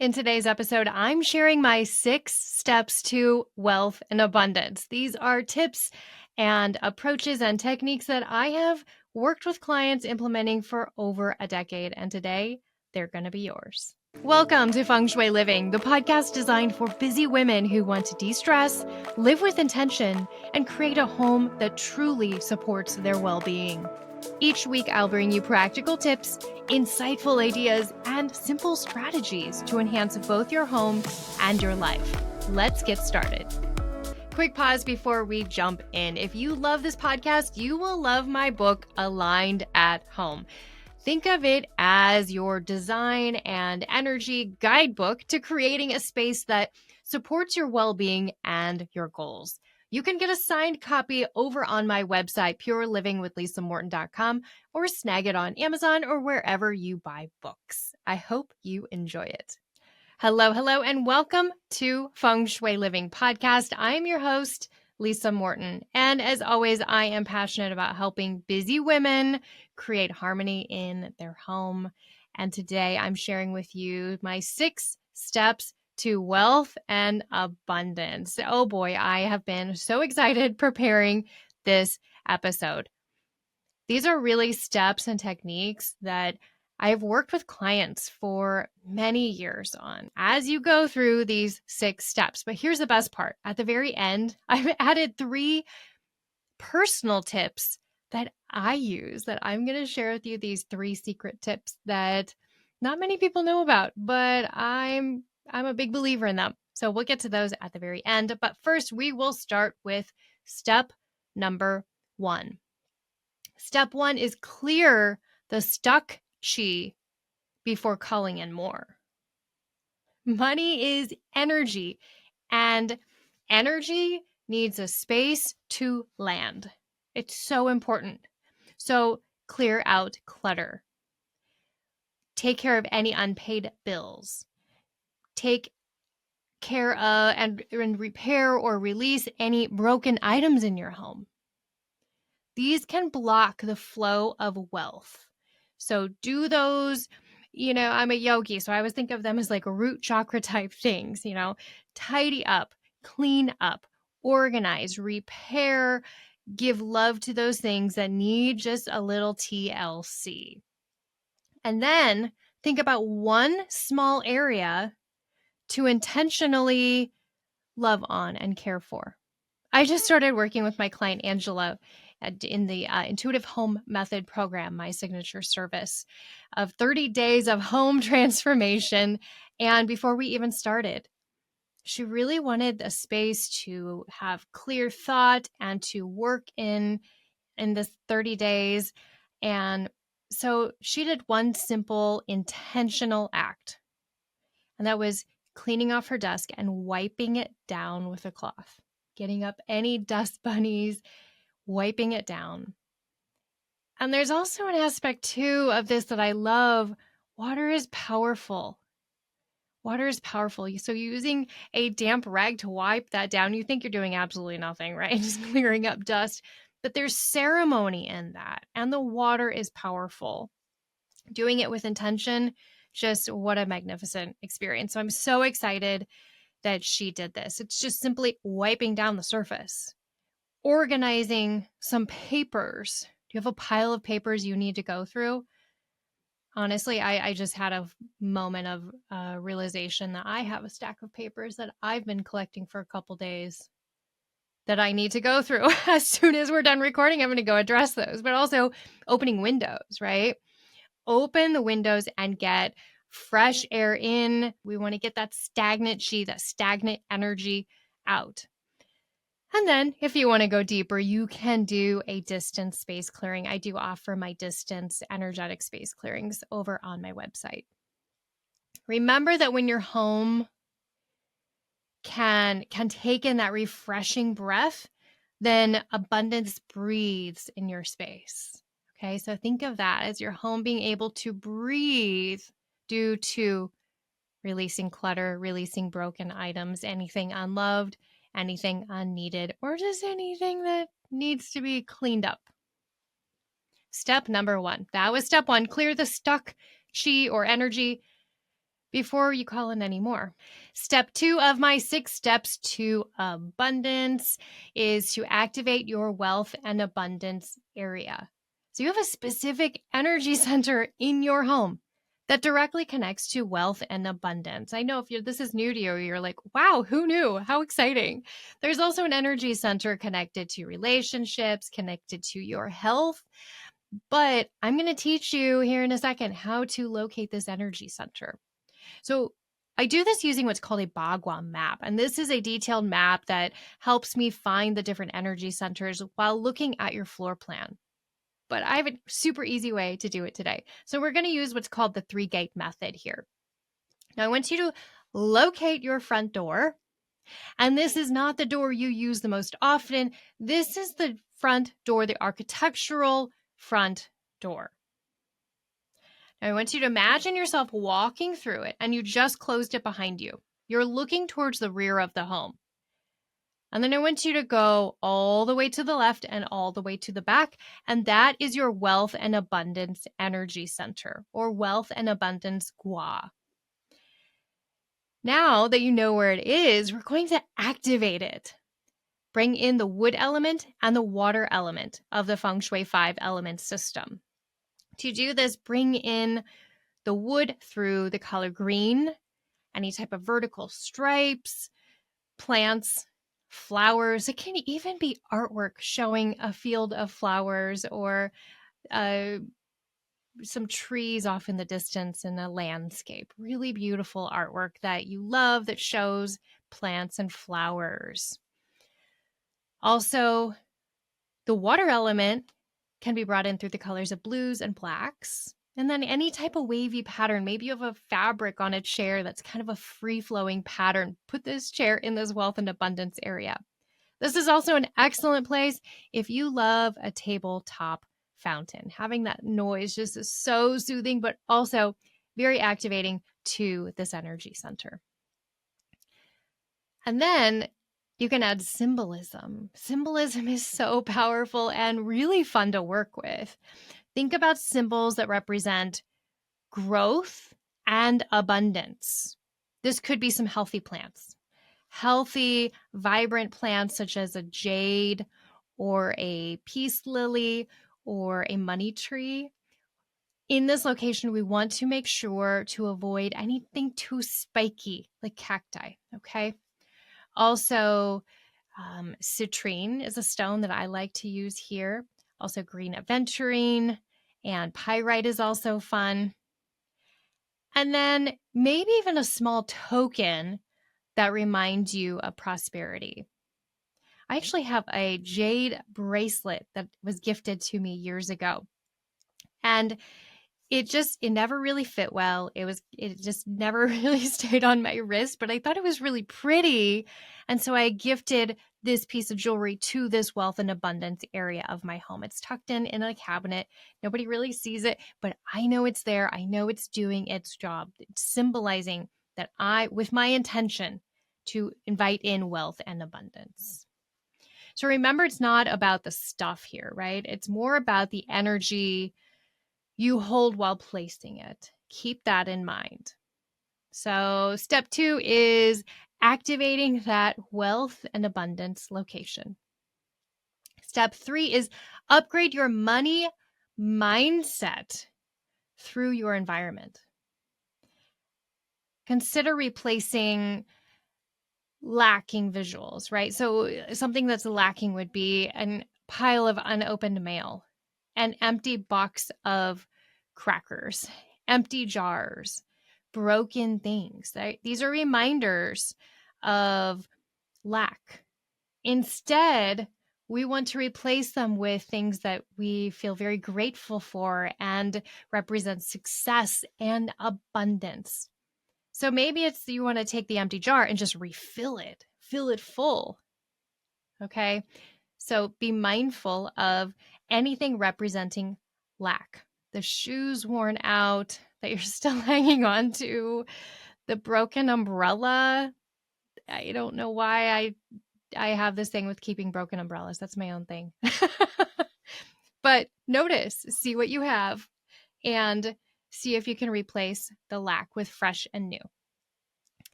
In today's episode, I'm sharing my 6 steps to wealth and abundance. These are tips and approaches and techniques that I have worked with clients implementing for over a decade, and today they're going to be yours. Welcome to Feng Shui Living, the podcast designed for busy women who want to de-stress, live with intention, and create a home that truly supports their well-being. Each week, I'll bring you practical tips, insightful ideas, and simple strategies to enhance both your home and your life. Let's get started. Quick pause before we jump in. If you love this podcast, you will love my book, Aligned at Home. Think of it as your design and energy guidebook to creating a space that supports your well-being and your goals. You can get a signed copy over on my website, purelivingwithlisamorton.com, or snag it on Amazon or wherever you buy books. I hope you enjoy it. Hello, and welcome to Feng Shui Living Podcast. I'm your host, Lisa Morton. And as always, I am passionate about helping busy women create harmony in their home. And today I'm sharing with you my 6 steps to wealth and abundance. Oh boy, I have been so excited preparing this episode. These are really steps and techniques that I've worked with clients for many years on as you go through these 6 steps. But here's the best part. At the very end, I've added 3 personal tips that I use that I'm going to share with you, these 3 secret tips that not many people know about, but I'm a big believer in them. So we'll get to those at the very end. But first, we will start with step number 1. Step 1 is clear the stuck chi before calling in more. Money is energy, and energy needs a space to land. It's so important. So clear out clutter. Take care of any unpaid bills. Take care of and repair or release any broken items in your home. These can block the flow of wealth. So do those, I'm a yogi, so I always think of them as like root chakra type things, tidy up, clean up, organize, repair, give love to those things that need just a little TLC. And then think about one small area to intentionally love on and care for. I just started working with my client, Angela, in the Intuitive Home Method program, my signature service of 30 days of home transformation. And before we even started, she really wanted a space to have clear thought and to work in this 30 days. And so she did one simple intentional act, and that was cleaning off her desk and wiping it down with a cloth, getting up any dust bunnies, wiping it down. And there's also an aspect too of this that I love. Water is powerful. Water is powerful. So using a damp rag to wipe that down, you think you're doing absolutely nothing, right? Just clearing up dust. But there's ceremony in that. And the water is powerful. Doing it with intention, just what a magnificent experience. So I'm so excited that she did this. It's just simply wiping down the surface. Organizing some papers. Do you have a pile of papers you need to go through? Honestly, I just had a moment of realization that I have a stack of papers that I've been collecting for a couple days that I need to go through. As soon as we're done recording, I'm going to go address those. But also opening windows, right? Open the windows and get fresh air in. We want to get that stagnant chi, that stagnant energy out. And then if you want to go deeper, you can do a distance space clearing. I do offer my distance energetic space clearings over on my website. Remember that when your home can take in that refreshing breath, then abundance breathes in your space. Okay, so think of that as your home being able to breathe due to releasing clutter, releasing broken items, anything unloved, anything unneeded, or just anything that needs to be cleaned up. Step number 1. That was step 1. Clear the stuck chi or energy before you call in any more. Step 2 of my 6 steps to abundance is to activate your wealth and abundance area. So you have a specific energy center in your home that directly connects to wealth and abundance. I know if this is new to you, you're like, wow, who knew? How exciting. There's also an energy center connected to relationships, connected to your health. But I'm going to teach you here in a second how to locate this energy center. So I do this using what's called a Bagua map. And this is a detailed map that helps me find the different energy centers while looking at your floor plan. But I have a super easy way to do it today. So we're going to use what's called the 3-gate method here. Now I want you to locate your front door. And this is not the door you use the most often. This is the front door, the architectural front door. Now, I want you to imagine yourself walking through it and you just closed it behind you. You're looking towards the rear of the home. And then I want you to go all the way to the left and all the way to the back. And that is your wealth and abundance energy center, or wealth and abundance gua. Now that you know where it is, we're going to activate it. Bring in the wood element and the water element of the Feng Shui 5-element system. To do this, bring in the wood through the color green, any type of vertical stripes, plants, flowers. It can even be artwork showing a field of flowers or some trees off in the distance in a landscape. Really beautiful artwork that you love that shows plants and flowers. Also, the water element can be brought in through the colors of blues and blacks. And then any type of wavy pattern. Maybe you have a fabric on a chair that's kind of a free-flowing pattern. Put this chair in this wealth and abundance area. This is also an excellent place if you love a tabletop fountain. Having that noise just is so soothing, but also very activating to this energy center. And then you can add symbolism. Symbolism is so powerful and really fun to work with. Think about symbols that represent growth and abundance. This could be some healthy plants. Healthy, vibrant plants such as a jade or a peace lily or a money tree. In this location, we want to make sure to avoid anything too spiky like cacti, okay? Also, citrine is a stone that I like to use here. Also, green aventurine and pyrite is also fun. And then maybe even a small token that reminds you of prosperity. I actually have a jade bracelet that was gifted to me years ago. And it never really fit well. It just never really stayed on my wrist, but I thought it was really pretty. And so I gifted this piece of jewelry to this wealth and abundance area of my home. It's tucked in a cabinet. Nobody really sees it, but I know it's there. I know it's doing its job. It's symbolizing that with my intention to invite in wealth and abundance. So remember, it's not about the stuff here, right? It's more about the energy you hold while placing it. Keep that in mind. So step 2 is activating that wealth and abundance location. Step 3 is upgrade your money mindset through your environment. Consider replacing lacking visuals, right? So something that's lacking would be a pile of unopened mail, an empty box of crackers, empty jars, broken things. Right? These are reminders of lack. Instead, we want to replace them with things that we feel very grateful for and represent success and abundance. So maybe you want to take the empty jar and just refill it, fill it full. Okay. So be mindful of anything representing lack. The shoes worn out that you're still hanging on to, the broken umbrella. I don't know why I have this thing with keeping broken umbrellas. That's my own thing. But notice, see what you have, and See if you can replace the lack with fresh and new.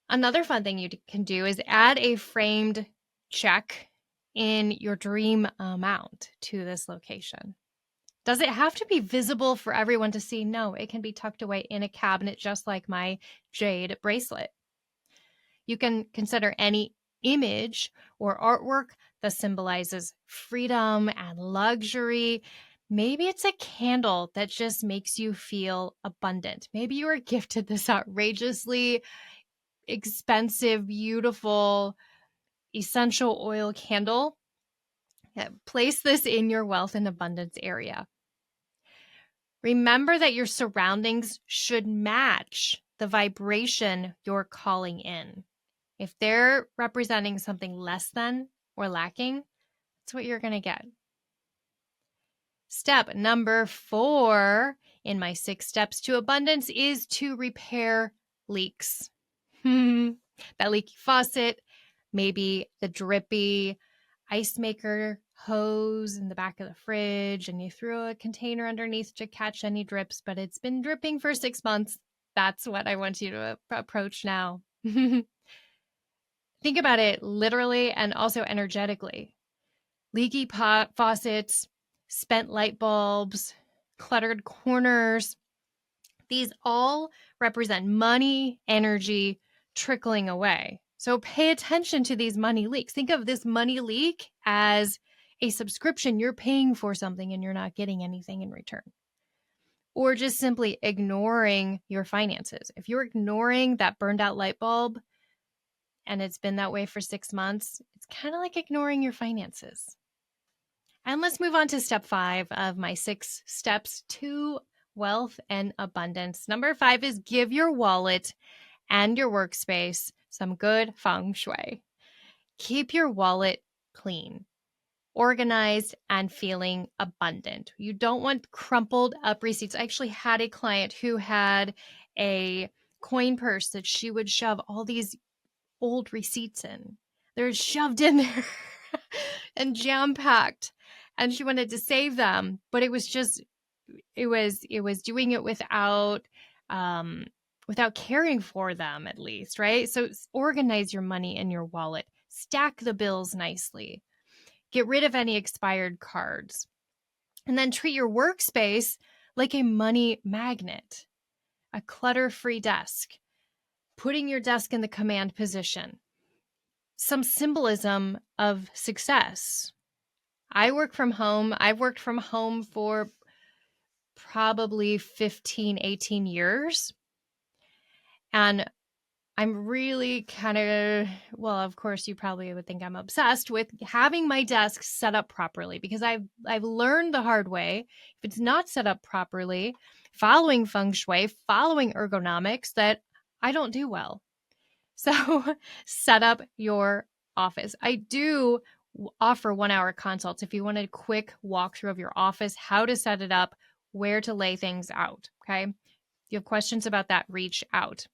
Another fun thing you can do is add a framed check in your dream amount to this location. Does it have to be visible for everyone to see? No, it can be tucked away in a cabinet, just like my jade bracelet. You can consider any image or artwork that symbolizes freedom and luxury. Maybe it's a candle that just makes you feel abundant. Maybe you were gifted this outrageously expensive, beautiful essential oil candle. Place this in your wealth and abundance area. Remember that your surroundings should match the vibration you're calling in. If they're representing something less than or lacking, that's what you're going to get. Step number 4 in my 6 steps to abundance is to repair leaks. That leaky faucet, maybe the drippy ice maker hose in the back of the fridge, and you threw a container underneath to catch any drips, but it's been dripping for 6 months. That's what I want you to approach now. Think about it literally and also energetically. Leaky faucets, spent light bulbs, cluttered corners. These all represent money, energy trickling away. So pay attention to these money leaks. Think of this money leak as a subscription. You're paying for something and you're not getting anything in return. Or just simply ignoring your finances. If you're ignoring that burned out light bulb and it's been that way for 6 months, it's kind of like ignoring your finances. And let's move on to step 5 of my 6 steps to wealth and abundance. Number 5 is give your wallet and your workspace some good feng shui. Keep your wallet clean, organized, and feeling abundant. You don't want crumpled up receipts. I actually had a client who had a coin purse that she would shove all these old receipts in. They're shoved in there and jam-packed. And she wanted to save them, but it was doing it without caring for them, at least, right? So organize your money in your wallet, stack the bills nicely, get rid of any expired cards, and then treat your workspace like a money magnet, a clutter-free desk, putting your desk in the command position, some symbolism of success. I work from home. I've worked from home for probably 15, 18 years. And I'm really of course, you probably would think I'm obsessed with having my desk set up properly, because I've learned the hard way, if it's not set up properly, following feng shui, following ergonomics, that I don't do well. So set up your office. I do offer 1-hour consults if you want a quick walkthrough of your office, how to set it up, where to lay things out. Okay. If you have questions about that, reach out.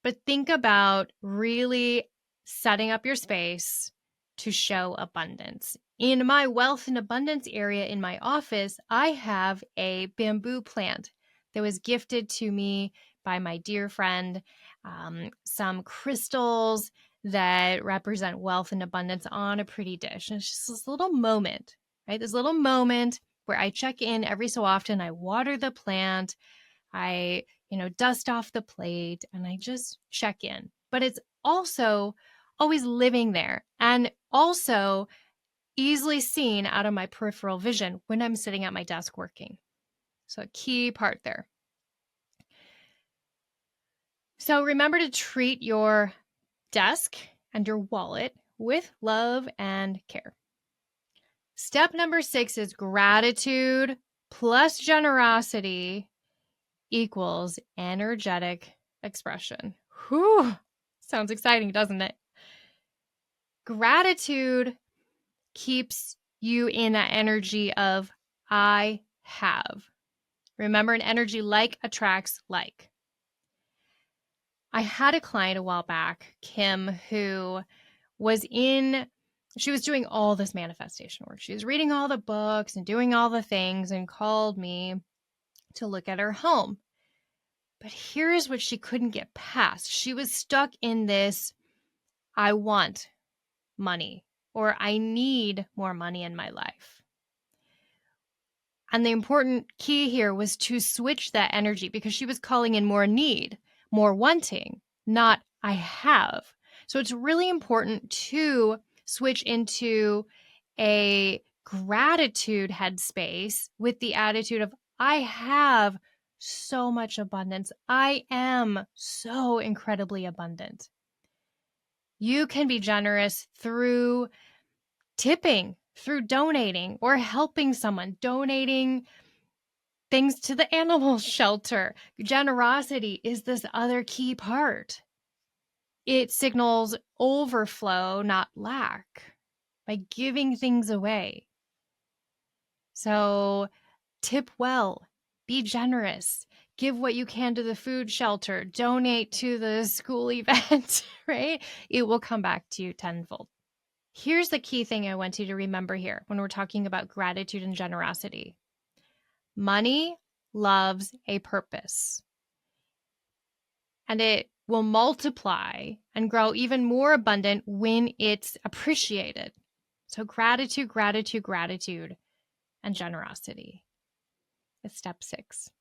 But think about really setting up your space to show abundance. In my wealth and abundance area in my office, I have a bamboo plant that was gifted to me by my dear friend, some crystals that represent wealth and abundance on a pretty dish. And it's just this little moment, right? This little moment where I check in every so often. I water the plant. I, dust off the plate, and I just check in. But it's also always living there and also easily seen out of my peripheral vision when I'm sitting at my desk working. So a key part there. So remember to treat your desk and your wallet with love and care. Step number 6 is gratitude plus generosity equals energetic expression. Whew, sounds exciting, doesn't it? Gratitude keeps you in that energy of I have. Remember, an energy like attracts like. I had a client a while back, Kim, who she was doing all this manifestation work. She was reading all the books and doing all the things and called me. to look at her home. But here's what she couldn't get past. She was stuck in this, I want money, or I need more money in my life. And the important key here was to switch that energy, because she was calling in more need, more wanting, not I have. So it's really important to switch into a gratitude headspace with the attitude of I have so much abundance. I am so incredibly abundant. You can be generous through tipping, through donating, or helping someone, donating things to the animal shelter. Generosity is this other key part. It signals overflow, not lack, by giving things away. So tip well, be generous, give what you can to the food shelter, donate to the school event, right? It will come back to you tenfold. Here's the key thing I want you to remember here when we're talking about gratitude and generosity. Money loves a purpose, and it will multiply and grow even more abundant when it's appreciated. So gratitude, gratitude, gratitude, and generosity is step 6.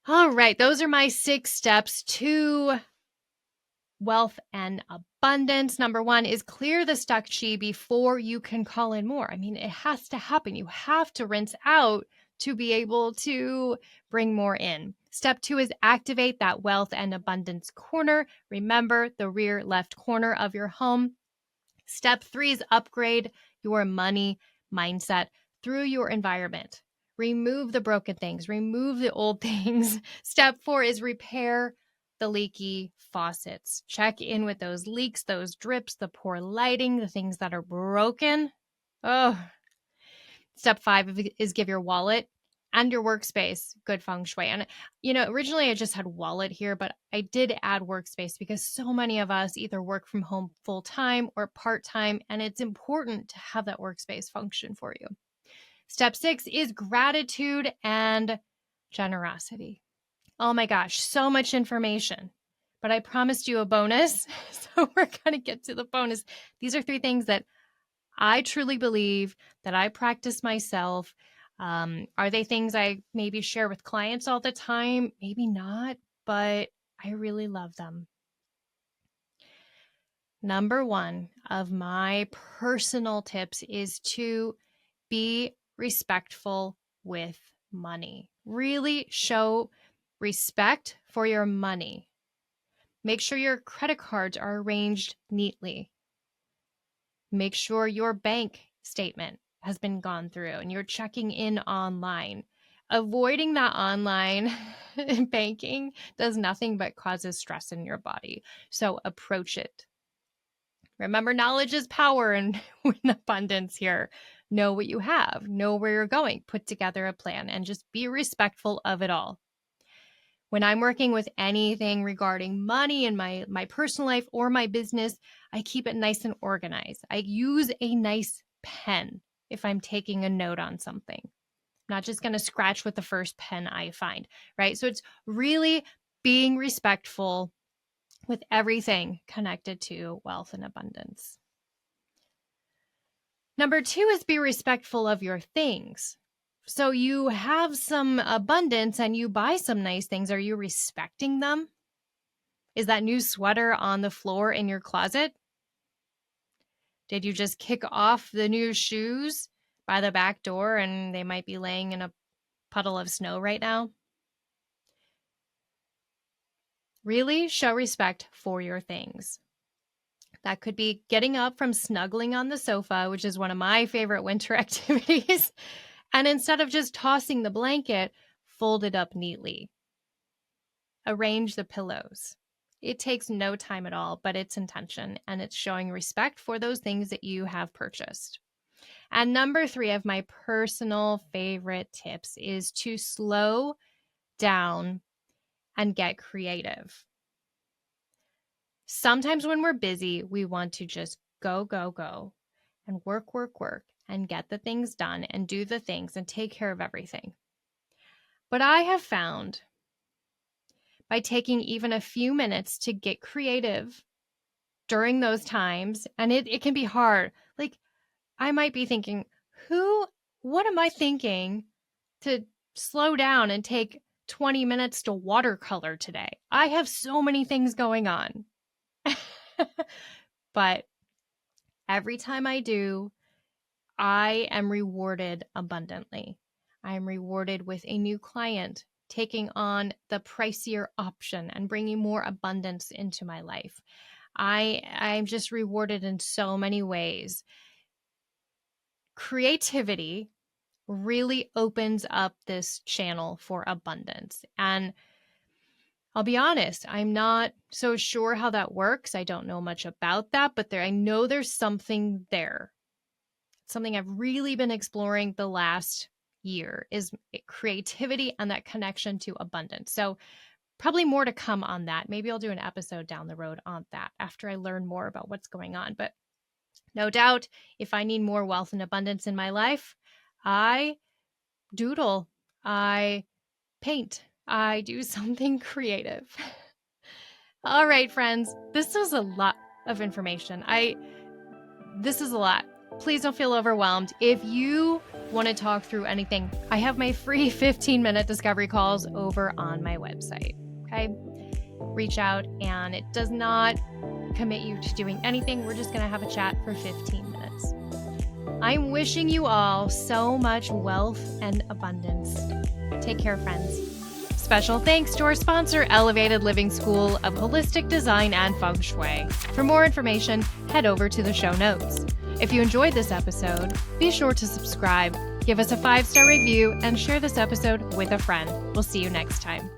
All right, those are my 6 steps to wealth and abundance. Number 1 is clear the stuck chi before you can call in more. I mean, it has to happen. You have to rinse out to be able to bring more in. Step 2 is activate that wealth and abundance corner. Remember, the rear left corner of your home. Step 3 is upgrade your money mindset through your environment. Remove the broken things, remove the old things. Step 4 is repair the leaky faucets. Check in with those leaks, those drips, the poor lighting, the things that are broken. Oh. Step 5 is give your wallet and your workspace good feng shui. And, originally I just had wallet here, but I did add workspace because so many of us either work from home full time or part time, and it's important to have that workspace function for you. Step 6 is gratitude and generosity. Oh my gosh, so much information, but I promised you a bonus. So we're going to get to the bonus. These are 3 things that I truly believe that I practice myself. Are they things I maybe share with clients all the time? Maybe not, but I really love them. Number 1 of my personal tips is to be respectful with money. Really show respect for your money. Make sure your credit cards are arranged neatly. Make sure your bank statement has been gone through and you're checking in online. Avoiding that online banking does nothing but causes stress in your body. So approach it. Remember, knowledge is power, and with abundance here. Know what you have, know where you're going, put together a plan, and just be respectful of it all. When I'm working with anything regarding money in my personal life or my business, I keep it nice and organized. I use a nice pen if I'm taking a note on something. I'm not just going to scratch with the first pen I find, right? So it's really being respectful with everything connected to wealth and abundance. Number 2 is be respectful of your things. So you have some abundance and you buy some nice things. Are you respecting them? Is that new sweater on the floor in your closet? Did you just kick off the new shoes by the back door and they might be laying in a puddle of snow right now? Really show respect for your things. That could be getting up from snuggling on the sofa, which is one of my favorite winter activities. And instead of just tossing the blanket, fold it up neatly. Arrange the pillows. It takes no time at all, but it's intention, and it's showing respect for those things that you have purchased. And number 3 of my personal favorite tips is to slow down and get creative. Sometimes when we're busy, we want to just go, go, go, and work, work, work, and get the things done and do the things and take care of everything. But I have found by taking even a few minutes to get creative during those times, and it can be hard. Like, I might be thinking, what am I thinking to slow down and take 20 minutes to watercolor today? I have so many things going on. But every time I do, I am rewarded abundantly. I am rewarded with a new client, taking on the pricier option and bringing more abundance into my life. I'm just rewarded in so many ways. Creativity really opens up this channel for abundance. And I'll be honest, I'm not so sure how that works. I don't know much about that, but I know there's something there. Something I've really been exploring the last year is creativity and that connection to abundance. So probably more to come on that. Maybe I'll do an episode down the road on that after I learn more about what's going on. But no doubt, if I need more wealth and abundance in my life, I doodle, I paint, I do something creative. All right, friends, this is a lot of information. This is a lot. Please don't feel overwhelmed. If you want to talk through anything, I have my free 15-minute discovery calls over on my website. Okay? Reach out, and it does not commit you to doing anything. We're just going to have a chat for 15 minutes. I'm wishing you all so much wealth and abundance. Take care, friends. Special thanks to our sponsor, Elevated Living School of Holistic Design and Feng Shui. For more information, head over to the show notes. If you enjoyed this episode, be sure to subscribe, give us a 5-star review, and share this episode with a friend. We'll see you next time.